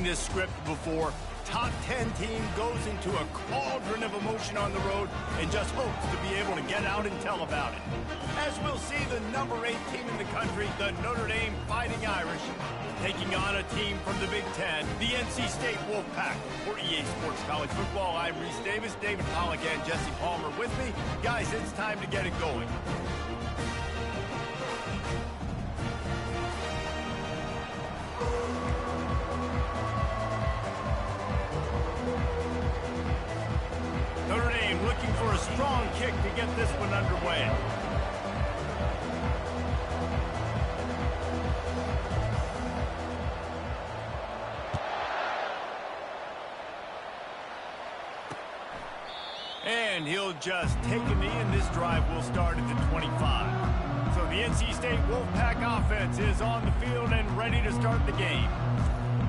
this script before. Top 10 team goes into a cauldron of emotion on the road and just hopes to be able to get out and tell about it. As we'll see, the number 8 team in the country, the Notre Dame Fighting Irish, taking on a team from the Big Ten, the NC State Wolfpack. For EA Sports College Football, I'm Reese Davis, David Pollack, and Jesse Palmer with me. Guys, it's time to get it going. Notre Dame looking for a strong kick to get this one underway. And he'll just take a knee, and this drive will start at the 25. So the NC State Wolfpack offense is on the field and ready to start the game.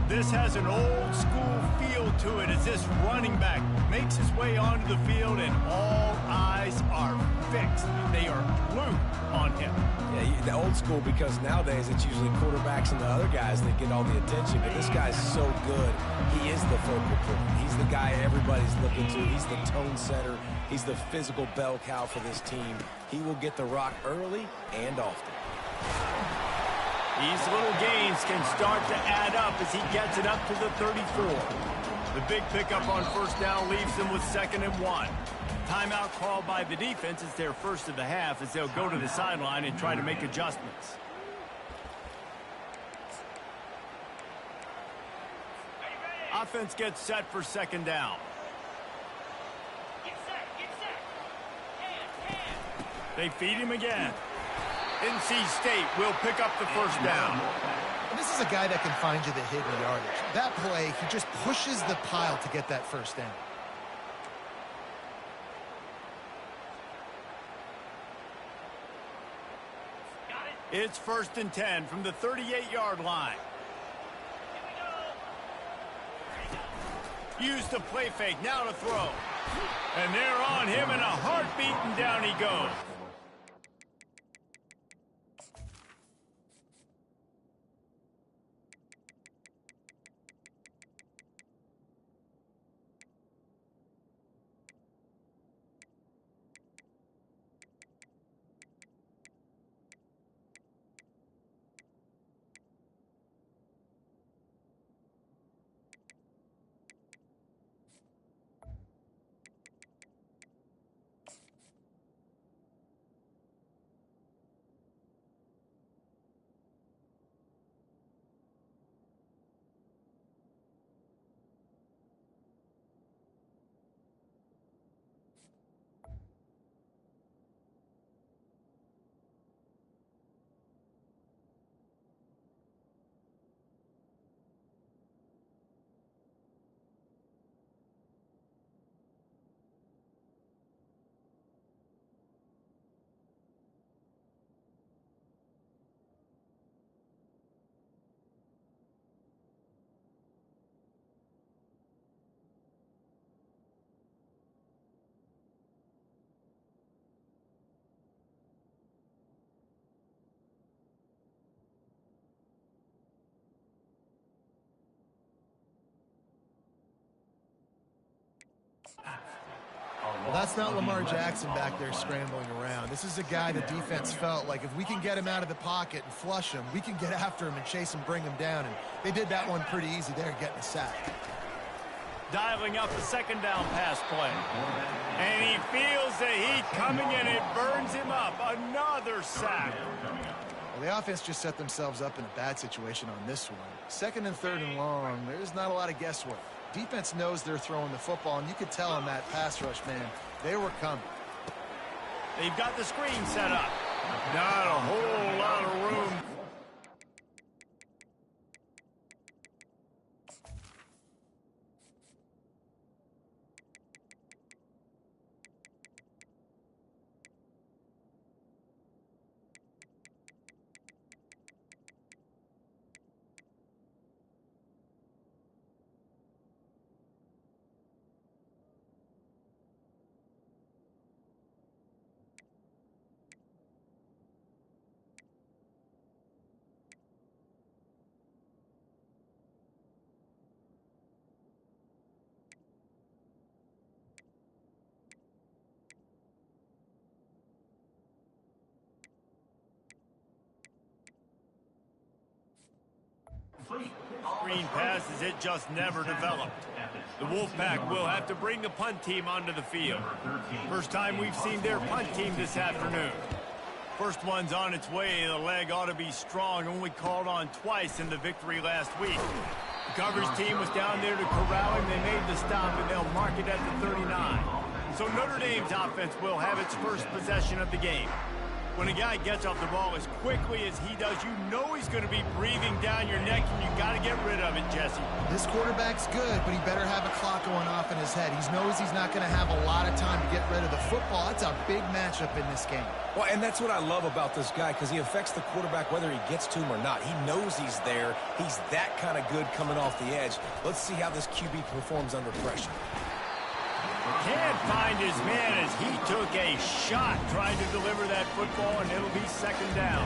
This has an old-school feel to it as this running back makes his way onto the field, and all eyes are fixed. They are glued on him. Yeah, the old school, because nowadays it's usually quarterbacks and the other guys that get all the attention, but this guy's so good. He is the focal point. He's the guy everybody's looking to. He's the tone setter. He's the physical bell cow for this team. He will get the rock early and often. These little gains can start to add up as he gets it up to the 34. The big pickup on first down leaves them with 2nd and 1. Timeout called by the defense is their first of the half as they'll go to the sideline and try to make adjustments. Offense gets set for 2nd down. They feed him again. NC State will pick up the first down. This is a guy that can find you the hidden yardage. That play, he just pushes the pile to get that first down. It's 1st and 10 from the 38-yard line. Use the play fake, now to throw. And they're on him in a heartbeat, and down he goes. Well, that's not Lamar Jackson back there scrambling around. This is a guy the defense felt like if we can get him out of the pocket and flush him, we can get after him and chase him, bring him down. And they did that one pretty easy there, getting a sack. Dialing up the 2nd down pass play. And he feels the heat coming, and it burns him up. Another sack. Well, the offense just set themselves up in a bad situation on this one. 2nd and 3rd and long, there's not a lot of guesswork. Defense knows they're throwing the football, and you could tell on that pass rush, man, they were coming. They've got the screen set up. Not a whole lot of room. screen passes, it just never developed. The Wolfpack will have to bring the punt team onto the field. First time we've seen their punt team this afternoon. First one's on its way. The leg ought to be strong. Only called on twice in the victory last week. The coverage team was down there to corral him. They made the stop, and they'll mark it at the 39. So Notre Dame's offense will have its first possession of the game. When a guy gets off the ball as quickly as he does, you know he's going to be breathing down your neck, and you got to get rid of it, Jesse. This quarterback's good, but he better have a clock going off in his head. He knows he's not going to have a lot of time to get rid of the football. That's a big matchup in this game. Well, and that's what I love about this guy, because he affects the quarterback whether he gets to him or not. He knows he's there. He's that kind of good coming off the edge. Let's see how this QB performs under pressure. Can't find his man as he took a shot trying to deliver that football, and it'll be second down.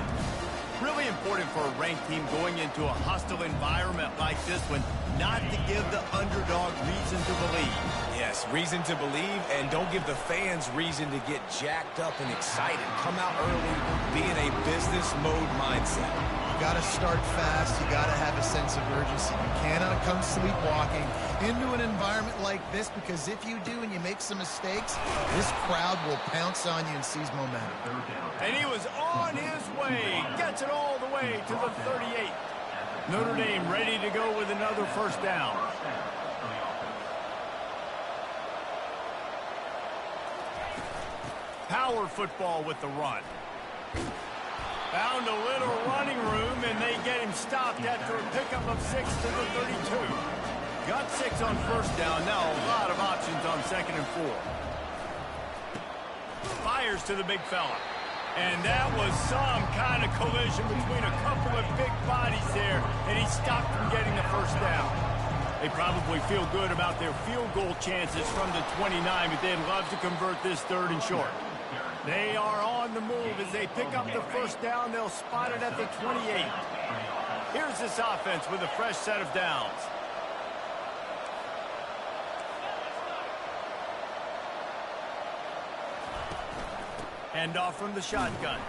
Really important for a ranked team going into a hostile environment like this one, not to give the underdog reason to believe. Yes, reason to believe, and don't give the fans reason to get jacked up and excited. Come out early, be in a business mode mindset. You got to start fast. You got to have a sense of urgency. You cannot come sleepwalking into an environment like this, because if you do and you make some mistakes, this crowd will pounce on you and seize momentum. And he was on his way, gets it all the way to the 38. Notre Dame ready to go with another first down. Power football with the run. Found a little running room, and they get him stopped after a pickup of 6 to the 32. Got 6 on first down. Now a lot of options on second and 4. Fires to the big fella. And that was some kind of collision between a couple of big bodies there, and he stopped from getting the first down. They probably feel good about their field goal chances from the 29, but they'd love to convert this third and short. They are on the move as they pick up the first down. They'll spot it at the 28. Here's this offense with a fresh set of downs. Hand off from the shotgun.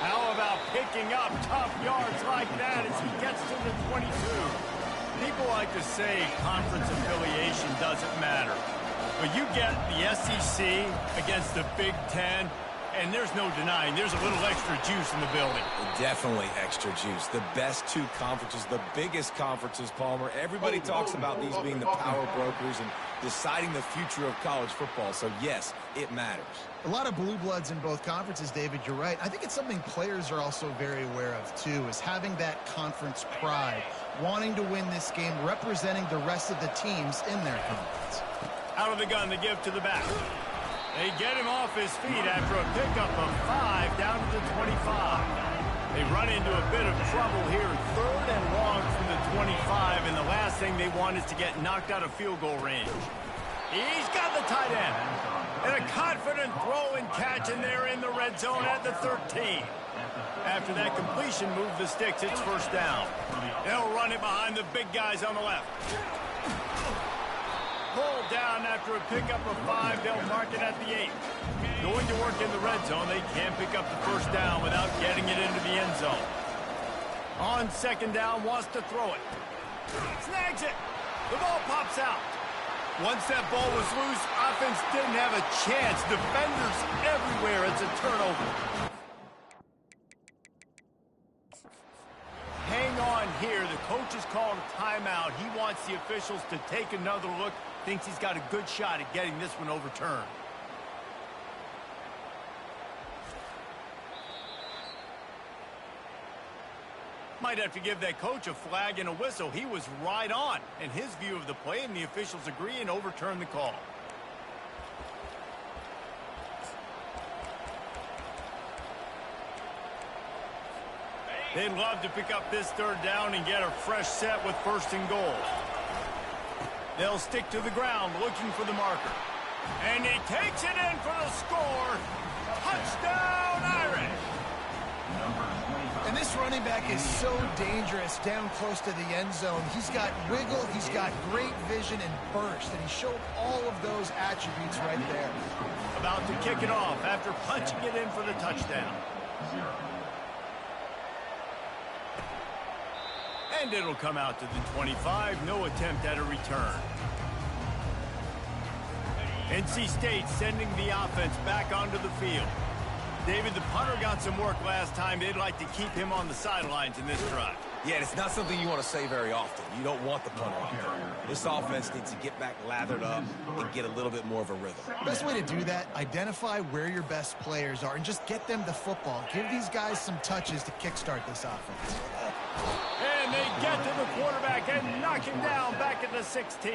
How about picking up tough yards like that as he gets to the 22? People like to say conference affiliation doesn't matter. But you get the SEC against the Big Ten, and there's no denying there's a little extra juice in the building. Definitely extra juice. The best two conferences, the biggest conferences, Palmer. Everybody talks about these being the power brokers and deciding the future of college football. So, yes, it matters. A lot of blue bloods in both conferences, David. You're right. I think it's something players are also very aware of, too, is having that conference pride, wanting to win this game, representing the rest of the teams in their conference. Out of the gun, they give to the back. They get him off his feet after a pickup of 5 down to the 25. They run into a bit of trouble here, third and long from the 25, and the last thing they want is to get knocked out of field goal range. He's got the tight end. And a confident throw and catch, and they're in the red zone at the 13. After that completion, move the sticks, it's first down. They'll run it behind the big guys on the left. Pulled down after a pickup of 5, they'll mark it at the 8. Going to work in the red zone, they can't pick up the first down without getting it into the end zone. On second down, wants to throw it. Snags it. The ball pops out. Once that ball was loose, offense didn't have a chance. Defenders everywhere. It's a turnover. Hang on here. The coach has called a timeout. He wants the officials to take another look. Thinks he's got a good shot at getting this one overturned. Might have to give that coach a flag and a whistle. He was right on in his view of the play, and the officials agree and overturn the call. They'd love to pick up this third down and get a fresh set with first and goal. They'll stick to the ground looking for the marker. And he takes it in for the score. Touchdown, Irish! And this running back is so dangerous down close to the end zone. He's got wiggle, he's got great vision and burst, and he showed all of those attributes right there. About to kick it off after punching it in for the touchdown. And it'll come out to the 25. No attempt at a return. NC State sending the offense back onto the field. David, the punter got some work last time. They'd like to keep him on the sidelines in this drive. Yeah, it's not something you want to say very often. You don't want the punter out there. This offense needs to get back lathered up and get a little bit more of a rhythm. Best way to do that, identify where your best players are and just get them the football. Give these guys some touches to kickstart this offense. And they get to the quarterback and knock him down back at the 16.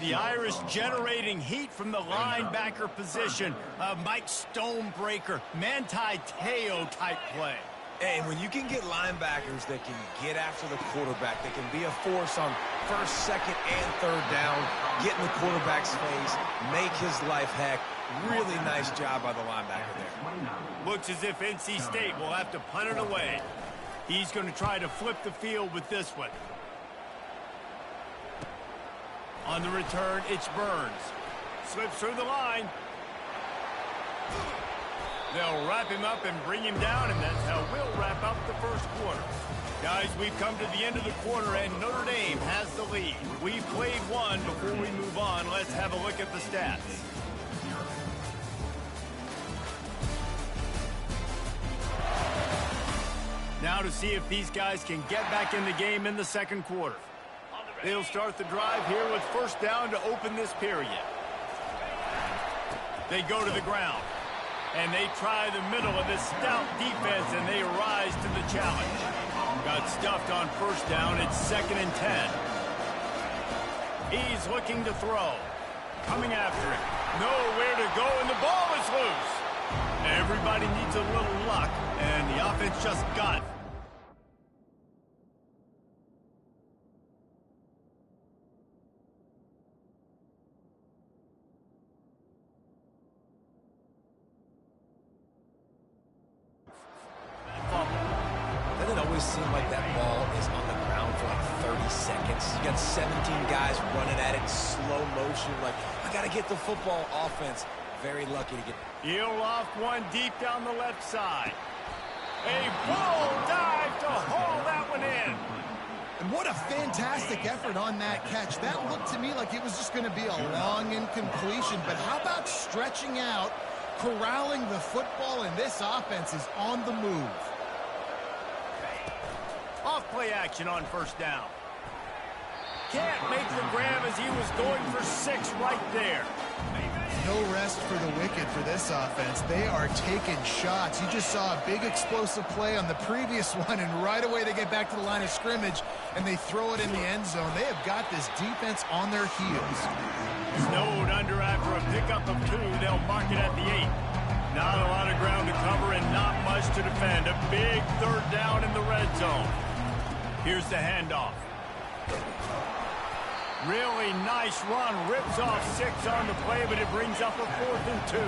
The Irish generating heat from the linebacker position. Mike Stonebreaker, Manti Te'o type play. And when you can get linebackers that can get after the quarterback, that can be a force on first, second, and third down, get in the quarterback's face, make his life heck. Really nice job by the linebacker there. Looks as if NC State will have to punt it away. He's going to try to flip the field with this one. On the return, it's Burns. Slips through the line. They'll wrap him up and bring him down, and that's how we'll wrap up the first quarter. Guys, we've come to the end of the quarter, and Notre Dame has the lead. We've played one. Before we move on, let's have a look at the stats. Now to see if these guys can get back in the game in the second quarter. They'll start the drive here with first down to open this period. They go to the ground, and they try the middle of this stout defense, and they rise to the challenge. Got stuffed on first down. It's 2nd and 10. He's looking to throw. Coming after it. Nowhere to go, and the ball is loose. Everybody needs a little luck, and the offense just got it. Seem like that ball is on the ground for like 30 seconds. You got 17 guys running at it in slow motion. Like, I got to get the football. Offense very lucky to get. He'll loft one deep down the left side. A bull dive to haul that one in. And what a fantastic effort on that catch. That looked to me like it was just going to be a long incompletion. But how about stretching out, corralling the football, and this offense is on the move. Off-play action on first down. Can't make the grab as he was going for 6 right there. No rest for the wicked for this offense. They are taking shots. You just saw a big explosive play on the previous one, and right away they get back to the line of scrimmage, and they throw it in the end zone. They have got this defense on their heels. Snowed under after a pickup of 2. They'll mark it at the 8. Not a lot of ground to cover and not much to defend. A big third down in the red zone. Here's the handoff. Really nice run. Rips off 6 on the play, but it brings up a 4th and 2.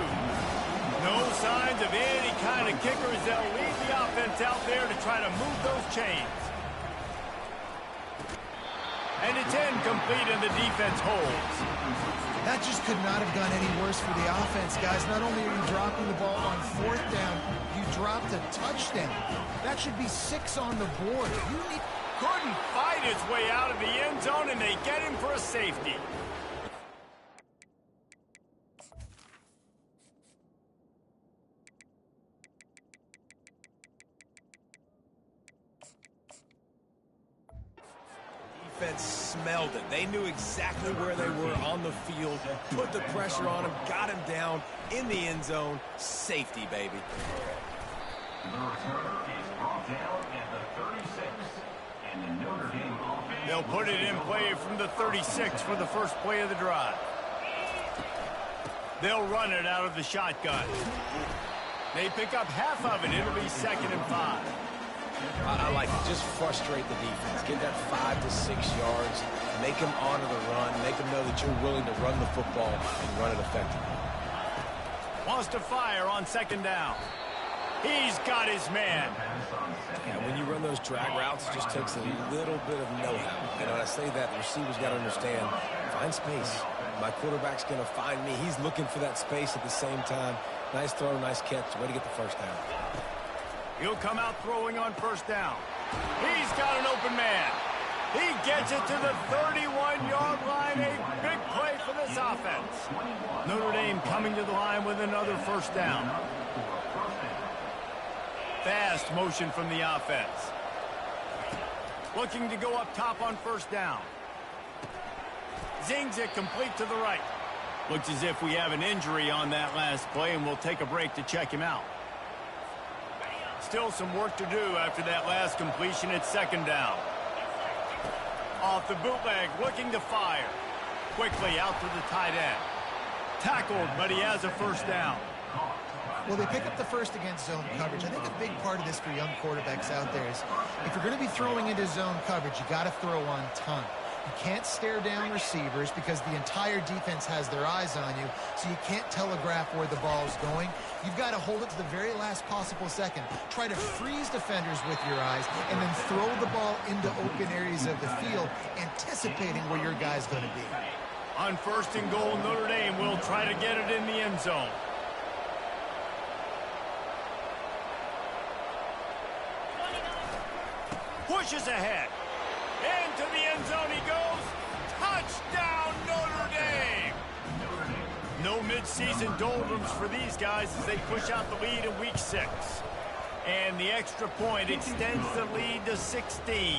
No signs of any kind of kickers. They'll lead the offense out there to try to move those chains. And it's incomplete, and the defense holds. That just could not have gone any worse for the offense, guys. Not only are you dropping the ball on 4th down, you dropped a touchdown. That should be 6 on the board. Couldn't fight his way out of the end zone, and they get him for a safety. Defense smelled it. They knew exactly where they were on the field, put the pressure on him, got him down in the end zone. Safety, baby. The returner is brought down at the 36. They'll put it in play from the 36 for the first play of the drive. They'll run it out of the shotgun. They pick up half of it. It'll be 2nd and 5. I like it. Just frustrate the defense. Get that 5 to 6 yards. Make them honor the run. Make them know that you're willing to run the football and run it effectively. Wants to fire on 2nd down. He's got his man. Yeah, when you run those drag routes, it just takes a little bit of know-how. And when I say that, the receiver's got to understand, find space. My quarterback's going to find me. He's looking for that space at the same time. Nice throw, nice catch. Way to get the first down. He'll come out throwing on first down. He's got an open man. He gets it to the 31-yard line. A big play for this offense. Notre Dame coming to the line with another first down. Fast motion from the offense. Looking to go up top on first down. Zings it complete to the right. Looks as if we have an injury on that last play, and we'll take a break to check him out. Still some work to do after that last completion at second down. Off the bootleg, looking to fire. Quickly out to the tight end. Tackled, but he has a first down. Well, they pick up the first against zone coverage. I think a big part of this for young quarterbacks out there is if you're going to be throwing into zone coverage, you got to throw on time. You can't stare down receivers because the entire defense has their eyes on you, so you can't telegraph where the ball's going. You've got to hold it to the very last possible second. Try to freeze defenders with your eyes and then throw the ball into open areas of the field, anticipating where your guy's going to be. On first and goal, Notre Dame will try to get it in the end zone. Pushes ahead. Into the end zone he goes. Touchdown, Notre Dame! No midseason doldrums for these guys as they push out the lead in week 6. And the extra point extends the lead to 16.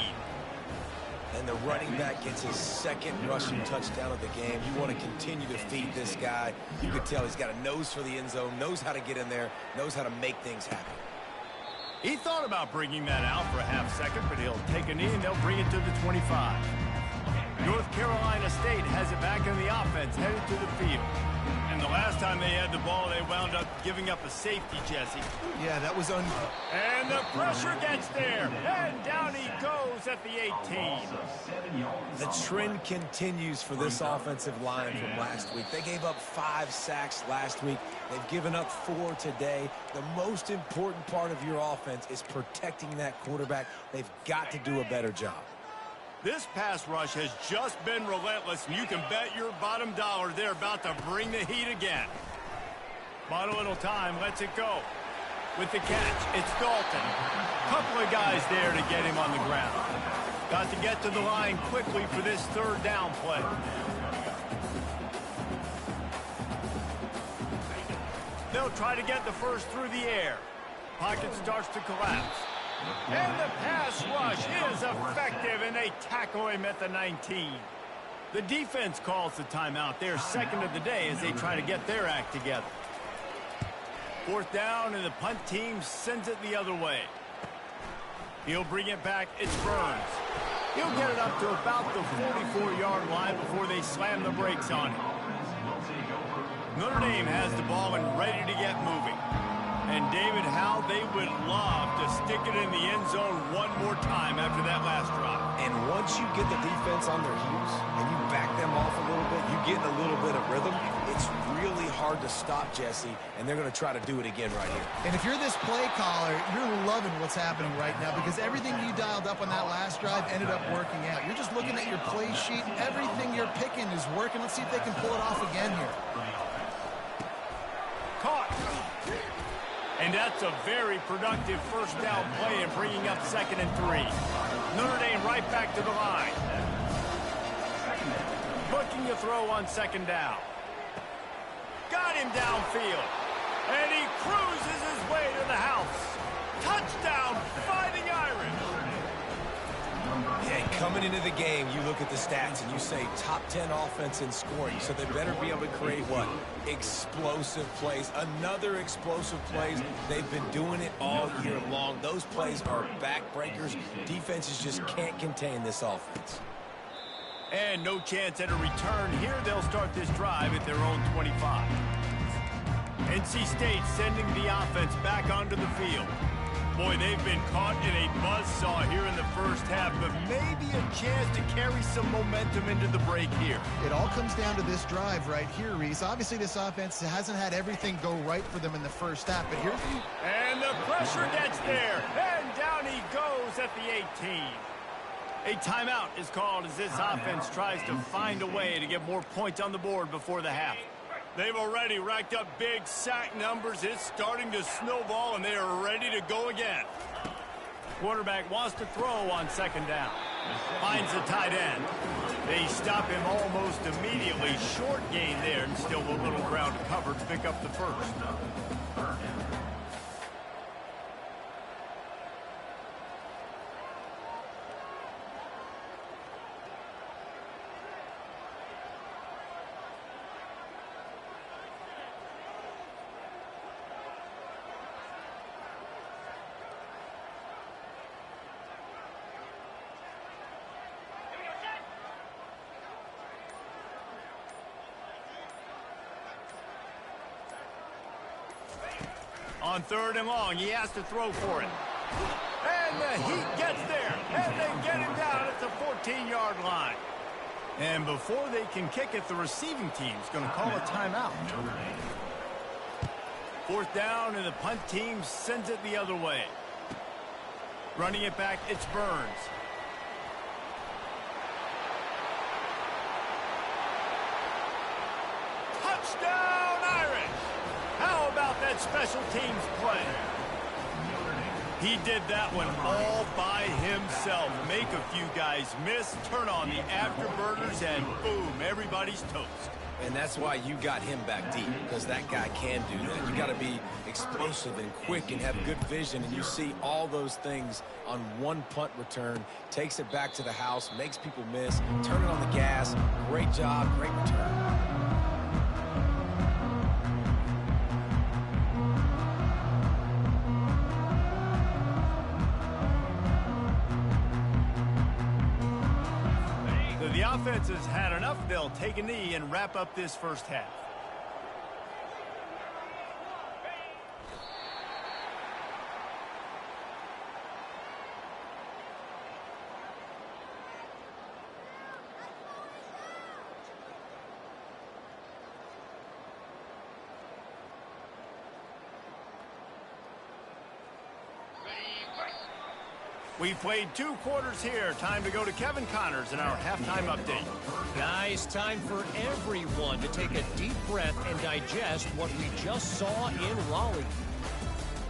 And the running back gets his second rushing touchdown of the game. You want to continue to feed this guy. You can tell he's got a nose for the end zone, knows how to get in there, knows how to make things happen. He thought about bringing that out for a half second, but he'll take a knee and they'll bring it to the 25. North Carolina State has it back in the offense, headed to the field. And the last time they had the ball, they wound up giving up a safety, Jesse. Yeah, that was And the pressure gets there. And down he goes at the 18. The trend continues for this offensive line from last week. They gave up 5 sacks last week. They've given up 4 today. The most important part of your offense is protecting that quarterback. They've got to do a better job. This pass rush has just been relentless, and you can bet your bottom dollar they're about to bring the heat again. Bought a little time, lets it go. With the catch, it's Dalton. Couple of guys there to get him on the ground. Got to get to the line quickly for this third down play. They'll try to get the first through the air. Pocket starts to collapse. And the pass rush is effective, and they tackle him at the 19. The defense calls the timeout. They're second of the day as they try to get their act together. Fourth down, and the punt team sends it the other way. He'll bring it back. It's Burns. He'll get it up to about the 44-yard line before they slam the brakes on him. Notre Dame has the ball and ready to get moving. And David, how they would love to stick it in the end zone one more time after that last drive. And once you get the defense on their heels and you back them off a little bit, you get a little bit of rhythm, it's really hard to stop, Jesse, and they're going to try to do it again right here. And if you're this play caller, you're loving what's happening right now because everything you dialed up on that last drive ended up working out. You're just looking at your play sheet. Everything you're picking is working. Let's see if they can pull it off again here. Caught. And that's a very productive first down play and bringing up 2nd and 3. Notre Dame right back to the line. Looking to throw on 2nd down. Got him downfield. And he cruises his way to the house. Touchdown, Fighting Irish. Yeah, coming into the game, you look at the stats and you say top 10 offense in scoring, so they better be able to create what? Explosive plays. Another explosive plays. They've been doing it all year long. Those plays are backbreakers. Defenses just can't contain this offense. And no chance at a return here. They'll start this drive at their own 25. NC State sending the offense back onto the field. Boy, they've been caught in a buzzsaw here in the first half, but maybe a chance to carry some momentum into the break here. It all comes down to this drive right here, Reese. Obviously, this offense hasn't had everything go right for them in the first half, but here's the... And the pressure gets there, and down he goes at the 18. A timeout is called as this offense tries to find a way to get more points on the board before the half. They've already racked up big sack numbers. It's starting to snowball, and they are ready to go again. Quarterback wants to throw on second down. Finds the tight end. They stop him almost immediately. Short gain there, and still a little ground to cover to pick up the first. On third and long, he has to throw for it. And the heat gets there, and they get him down at the 14-yard line. And before they can kick it, the receiving team's going to call a timeout. Fourth down, and the punt team sends it the other way. Running it back, it's Burns. Touchdown, Irish! How about that special teams play? He did that one all by himself. Make a few guys miss, turn on the afterburners, and boom, everybody's toast. And that's why you got him back deep, because that guy can do that. You got to be explosive and quick and have good vision, and you see all those things on one punt return. Takes it back to the house, makes people miss, turn it on the gas. Great job, great return. The offense has had enough. They'll take a knee and wrap up this first half. We played 2 quarters here. Time to go to Kevin Connors in our halftime update. Guys, time for everyone to take a deep breath and digest what we just saw in Raleigh.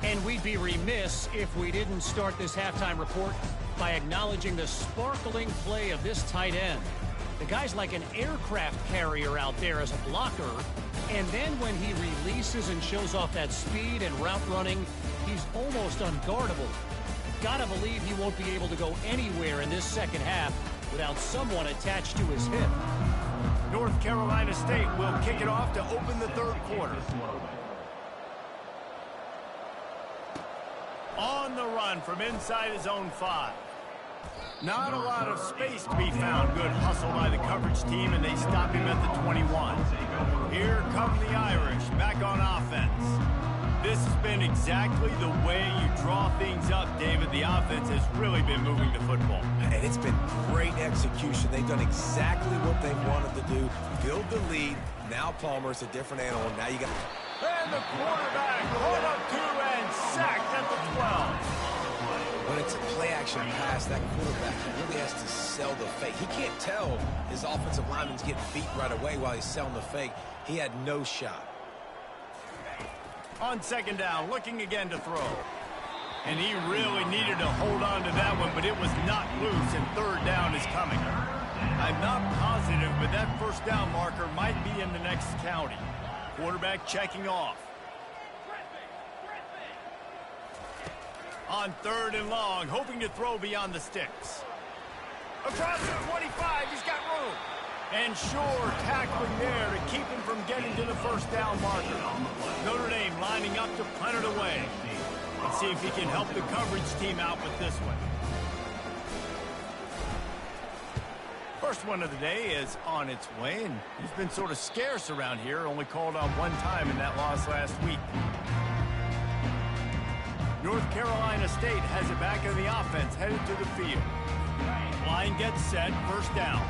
And we'd be remiss if we didn't start this halftime report by acknowledging the sparkling play of this tight end. The guy's like an aircraft carrier out there as a blocker. And then when he releases and shows off that speed and route running, he's almost unguardable. Gotta believe he won't be able to go anywhere in this second half without someone attached to his hip. North Carolina State will kick it off to open the third quarter. On the run from inside his own 5. Not a lot of space to be found. Good hustle by the coverage team, and they stop him at the 21. Here come the Irish back on offense. This has been exactly the way you draw things up, David. The offense has really been moving the football. And it's been great execution. They've done exactly what they wanted to do. Build the lead. Now Palmer's a different animal. Now you got... And the quarterback caught up to and sacked at the 12. When it's a play-action pass, that quarterback really has to sell the fake. He can't tell his offensive lineman's getting beat right away while he's selling the fake. He had no shot. On second down, looking again to throw. And he really needed to hold on to that one, but it was not loose, and third down is coming. I'm not positive, but that first down marker might be in the next county. Quarterback checking off. On third and long, hoping to throw beyond the sticks. Across the 25, he's got room. And sure, tackling there to keep him from getting to the first down marker. Notre Dame lining up to punt it away. Let's see if he can help the coverage team out with this one. First one of the day is on its way, and he's been sort of scarce around here, only called on one time in that loss last week. North Carolina State has it back in the offense, headed to the field. Line gets set, first down.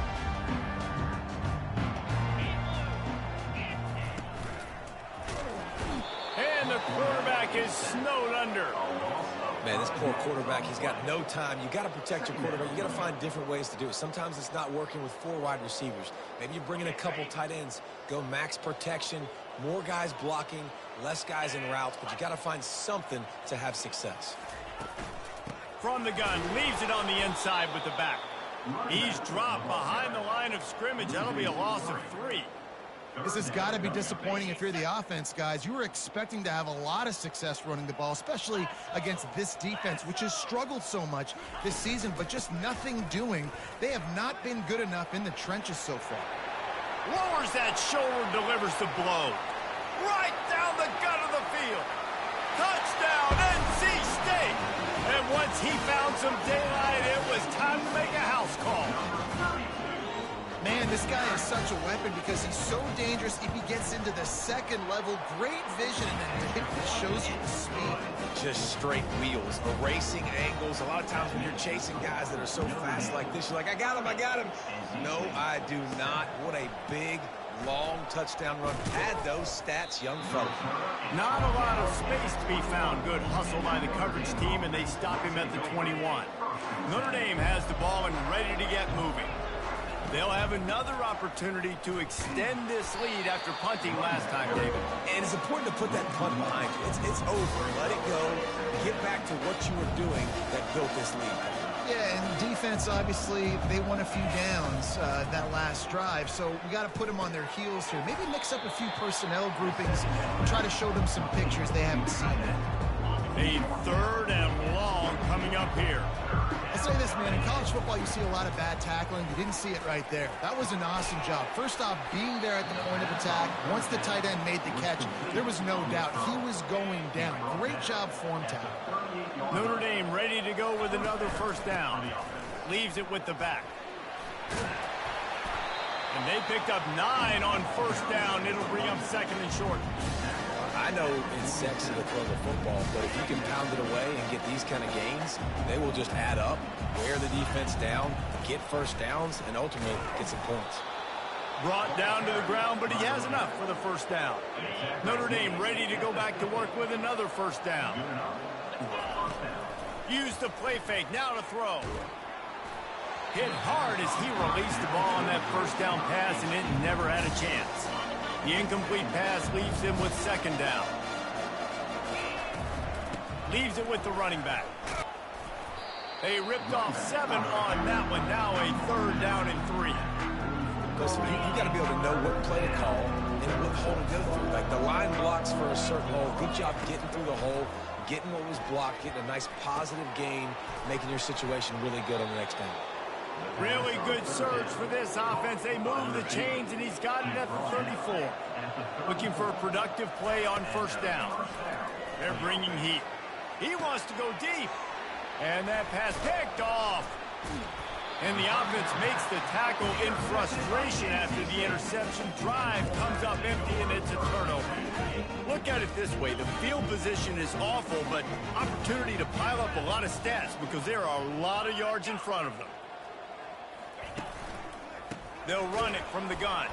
And the quarterback is snowed under. Man, this poor quarterback, he's got no time. You got to protect your quarterback. You got to find different ways to do it. Sometimes it's not working with 4 wide receivers. Maybe you bring in a couple tight ends. Go max protection, more guys blocking, less guys in routes, but you got to find something to have success. From the gun, leaves it on the inside with the back. He's dropped behind the line of scrimmage. That'll be a loss of 3. This has got to be disappointing if you're the offense, guys. You were expecting to have a lot of success running the ball, especially against this defense, which has struggled so much this season, but just nothing doing. They have not been good enough in the trenches so far. Lowers that shoulder, delivers the blow. Right down the gut of the field. Touchdown, NC State. And once he found some daylight, it was time to make a house call. Man, this guy is such a weapon because he's so dangerous if he gets into the second level. Great vision, and then it shows you the speed. Just straight wheels, erasing angles. A lot of times when you're chasing guys that are so fast like this, you're like, I got him, I got him. No, I do not. What a big, long touchdown run. Add those stats, young fella. Not a lot of space to be found. Good hustle by the coverage team, and they stop him at the 21. Notre Dame has the ball and ready to get moving. They'll have another opportunity to extend this lead after punting last time, David. And it's important to put that punt behind you. It's over. Let it go. Get back to what you were doing that built this lead. Yeah, and defense, obviously, they won a few downs that last drive, so we got to put them on their heels here. Maybe mix up a few personnel groupings and try to show them some pictures they haven't seen yet. A 3rd and long coming up here. I'll say this, man, in college football you see a lot of bad tackling. You didn't see it right there. That was an awesome job. First off, being there at the point of attack. Once the tight end made the catch, there was no doubt he was going down. Great job form tackle. Notre Dame ready to go with another first down. Leaves it with the back. And they picked up 9 on first down. It'll bring up 2nd and short. I know it's sexy to throw the football, but if you can pound it away and get these kind of gains, they will just add up, wear the defense down, get first downs, and ultimately get some points. Brought down to the ground, but he has enough for the first down. Notre Dame ready to go back to work with another first down. Use the play fake, now to throw. Hit hard as he released the ball on that first down pass, and it never had a chance. The incomplete pass leaves him with 2nd down. Leaves it with the running back. They ripped off 7 on that one. Now a 3rd down and 3. Listen, you got to be able to know what play to call and what hole to go through. Like the line blocks for a certain hole. Good job getting through the hole, getting what was blocked, getting a nice positive gain, making your situation really good on the next down. Really good surge for this offense. They move the chains, and he's got it at the 34. Looking for a productive play on first down. They're bringing heat. He wants to go deep. And that pass picked off. And the offense makes the tackle in frustration after the interception. Drive comes up empty, and it's a turnover. Look at it this way. The field position is awful, but opportunity to pile up a lot of stats because there are a lot of yards in front of them. They'll run it from the gun.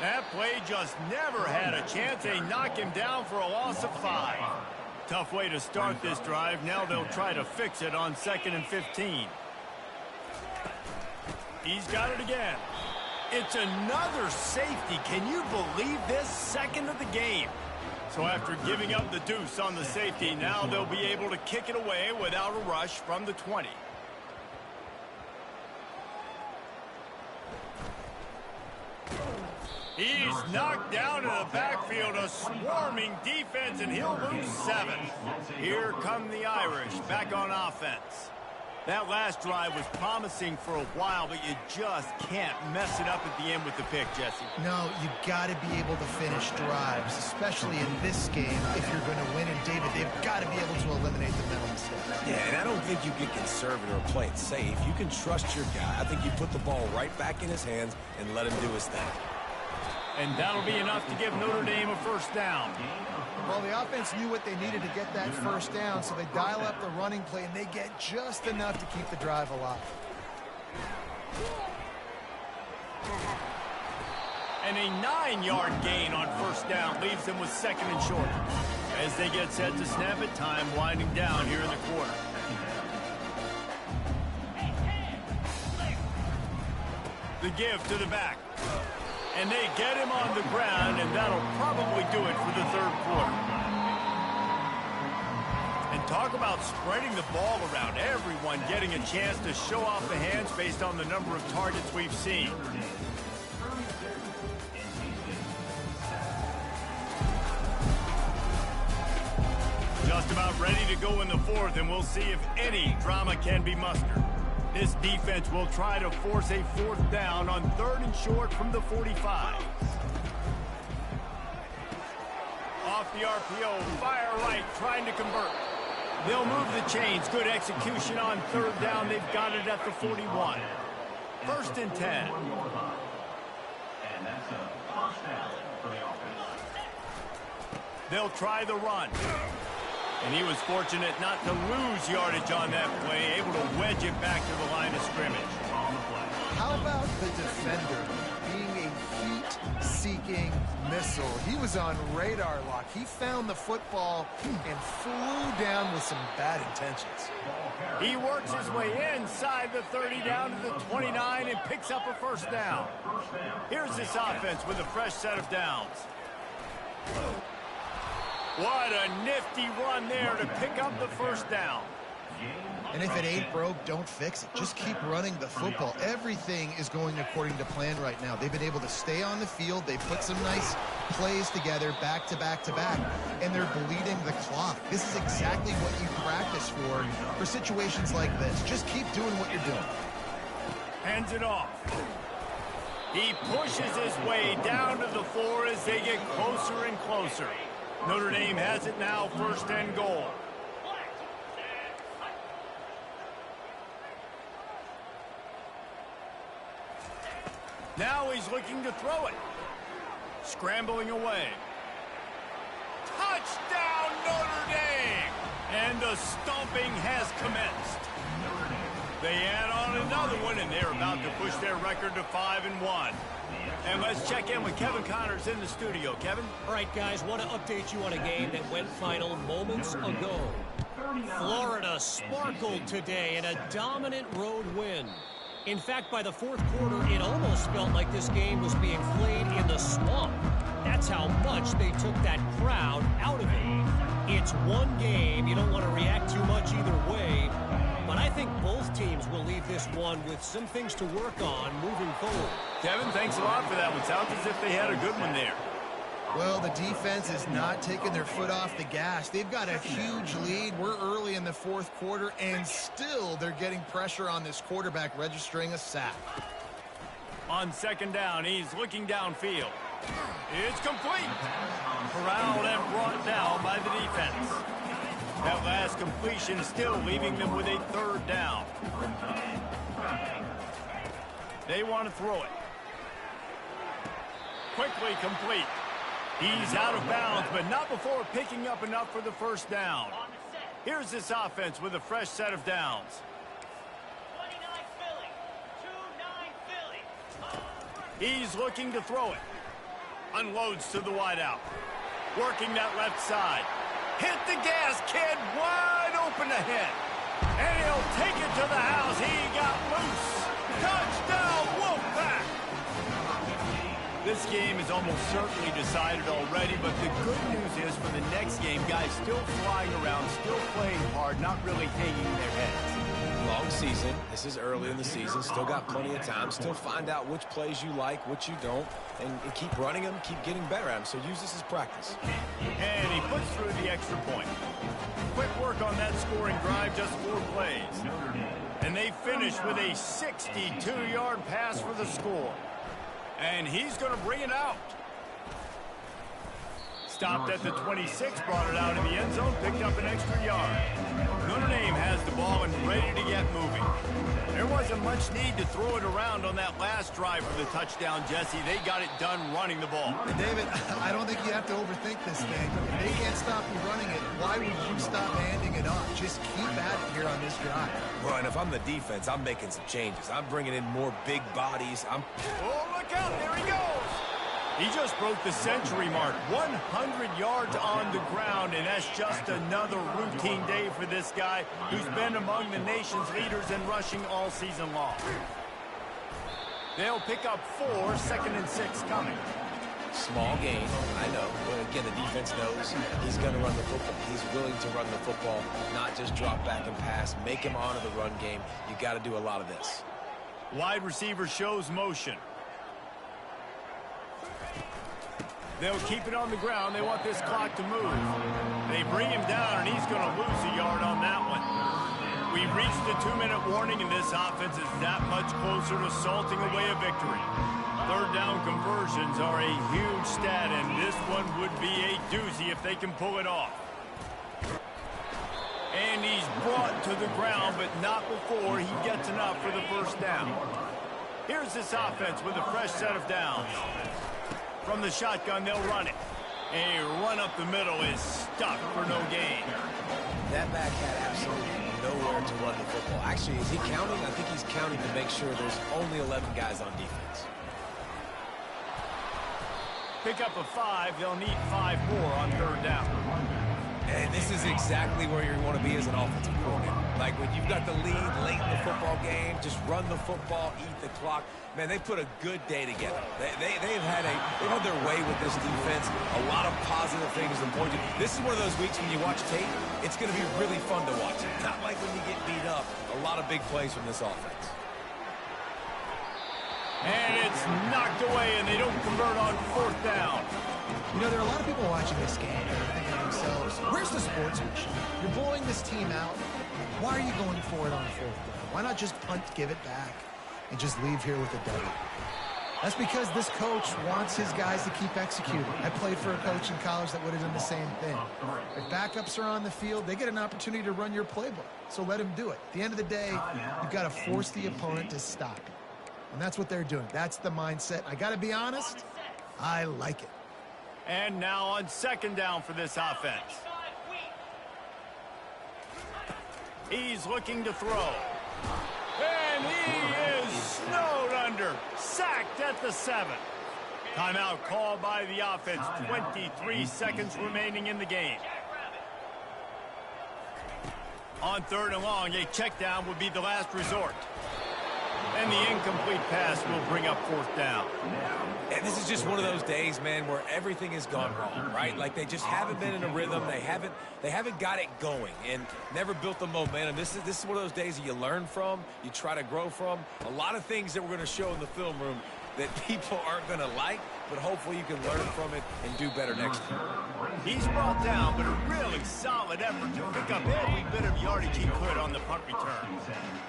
That play just never had a chance. They knock him down for a loss of 5. Tough way to start this drive. Now they'll try to fix it on 2nd and 15. He's got it again. It's another safety. Can you believe this? 2nd of the game. So after giving up the deuce on the safety, now they'll be able to kick it away without a rush from the 20. He's knocked down in the backfield, a swarming defense, and he'll lose 7. Here come the Irish back on offense. That last drive was promising for a while, but you just can't mess it up at the end with the pick, Jesse. No, you got to be able to finish drives, especially in this game if you're going to win. And, David, they've got to be able to eliminate the mental mistakes. Yeah, and I don't think you get conservative or play it safe. You can trust your guy. I think you put the ball right back in his hands and let him do his thing. And that'll be enough to give Notre Dame a first down. Well, the offense knew what they needed to get that first down, so they dial up the running play, and they get just enough to keep the drive alive. And a 9-yard gain on first down leaves them with second and short. As they get set to snap it, time winding down here in the quarter. The give to the back. And they get him on the ground, and that'll probably do it for the third quarter. And talk about spreading the ball around. Everyone getting a chance to show off the hands based on the number of targets we've seen. Just about ready to go in the fourth, and we'll see if any drama can be mustered. This defense will try to force a fourth down on third and short from the 45. Off the RPO, fire right, trying to convert. They'll move the chains. Good execution on third down. They've got it at the 41. First and 10. And that's a first down for the offense. They'll try the run. And he was fortunate not to lose yardage on that play, able to wedge it back to the line of scrimmage. How about the defender being a heat-seeking missile? He was on radar lock. He found the football and flew down with some bad intentions. He works his way inside the 30 down to the 29 and picks up a first down. Here's this offense with a fresh set of downs. What a nifty run there to pick up the first down. And if it ain't broke, don't fix it. Just keep running the football. Everything is going according to plan right now. They've been able to stay on the field. They put some nice plays together back to back to back, and they're bleeding the clock. This is exactly what you practice for situations like this. Just keep doing what you're doing. Hands it off. He pushes his way down to the floor as they get closer and closer. Notre Dame has it now, first and goal. Now he's looking to throw it. Scrambling away. Touchdown, Notre Dame! And the stomping has commenced. They add on another one, and they're about to push their record to 5-1. And let's check in with Kevin Connors in the studio. Kevin? All right, guys, want to update you on a game that went final moments ago. Florida sparkled today in a dominant road win. In fact, by the fourth quarter, it almost felt like this game was being played in the swamp. That's how much they took that crowd out of it. It's one game. You don't want to react too much either way. But I think both teams will leave this one with some things to work on moving forward. Kevin, thanks a lot for that one. Sounds as if they had a good one there. Well, the defense is not taking their foot off the gas. They've got a huge lead. We're early in the fourth quarter, and still they're getting pressure on this quarterback, registering a sack. On second down, he's looking downfield. It's complete. Corralled and brought down by the defense. That last completion still leaving them with a third down. They want to throw it. Quickly complete. He's out of bounds, but not before picking up enough for the first down. Here's this offense with a fresh set of downs. 29 Philly. He's looking to throw it. Unloads to the wideout. Working that left side. Hit the gas, kid. Wide open ahead. And he'll take it to the house. He got loose. Touchdown, Wolfpack. This game is almost certainly decided already, but the good news is for the next game, guys still flying around, still playing hard, not really hanging their heads. Long season. This is early in the season. Still got plenty of time. Still find out which plays you like, which you don't, and keep running them, keep getting better at them. So use this as practice. And he puts through the extra point. Quick work on that scoring drive, just 4 plays. And they finish with a 62-yard pass for the score. And he's going to bring it out. stopped at the 26, brought it out in the end zone, picked up an extra yard. Notre Dame has the ball and ready to get moving. There wasn't much need to throw it around on that last drive for the touchdown, Jesse. They got it done running the ball. And David, I don't think you have to overthink this thing. If they can't stop you running it, why would you stop handing it off? Just keep at it here on this drive. Well, and if I'm the defense, I'm making some changes. I'm bringing in more big bodies. Oh, look out. There he goes. He just broke the century mark. 100 yards on the ground, and that's just another routine day for this guy who's been among the nation's leaders in rushing all season long. They'll pick up 4, 2nd and 6 coming. Small gain, I know. But again, the defense knows he's going to run the football. He's willing to run the football, not just drop back and pass. Make him honor the run game. You got to do a lot of this. Wide receiver shows motion. They'll keep it on the ground. They want this clock to move. They bring him down, and he's going to lose a yard on that one. We've reached the 2-minute warning, and this offense is that much closer to salting away a victory. Third down conversions are a huge stat, and this one would be a doozy if they can pull it off. And he's brought to the ground, but not before he gets enough for the first down. Here's this offense with a fresh set of downs. From the shotgun, they'll run it. A run up the middle is stuck for no gain. That back had absolutely nowhere to run the football. Actually, is he counting? I think he's counting to make sure there's only 11 guys on defense. Pick up a 5. They'll need 5 more on third down. And this is exactly where you want to be as an offensive coordinator. Like when you've got the lead late in the football game, just run the football, eat the clock. Man, they put a good day together. They've had their way with this defense. A lot of positive things to point to. This is one of those weeks when you watch tape, it's going to be really fun to watch. Not like when you get beat up. A lot of big plays from this offense. And it's knocked away, and they don't convert on fourth down. You know, there are a lot of people watching this game and are thinking to themselves, where's the sportsmanship? You're blowing this team out. Why are you going for it on fourth down? Why not just punt, give it back, and just leave here with a W? That's because this coach wants his guys to keep executing. I played for a coach in college that would have done the same thing. If backups are on the field, they get an opportunity to run your playbook. So let him do it. At the end of the day, you've got to force the opponent to stop. And that's what they're doing. That's the mindset. I got to be honest, I like it. And now on second down for this offense. He's looking to throw. And he is snowed under. Sacked at the 7. Timeout called by the offense. 23 seconds remaining in the game. On third and long, a check down would be the last resort. And the incomplete pass will bring up fourth down. And this is just one of those days, man, where everything has gone wrong, right? Like they just haven't been in a rhythm. They haven't got it going and never built the momentum. This is one of those days that you learn from, you try to grow from. A lot of things that we're going to show in the film room that people aren't going to like, but hopefully you can learn from it and do better next time. He's brought down, but a really solid effort to pick up every bit of yardage he could on the punt return.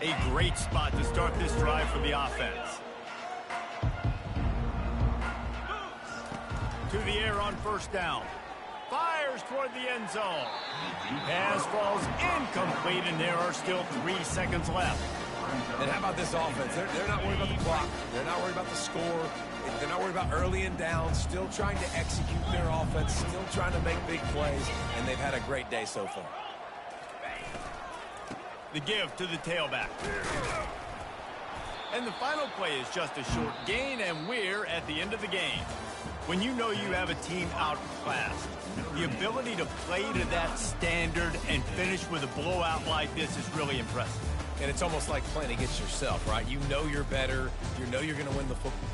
A great spot to start this drive for the offense. To the air on first down. Fires toward the end zone. Pass falls incomplete, and there are still 3 seconds left. And how about this offense? They're not worried about the clock. They're not worried about the score. They're not worried about early and down. Still trying to execute their offense. Still trying to make big plays. And they've had a great day so far. The give to the tailback. And the final play is just a short gain, and we're at the end of the game. When you know you have a team outclassed, the ability to play to that standard and finish with a blowout like this is really impressive. And it's almost like playing against yourself, right? You know you're better. You know you're going to win the football.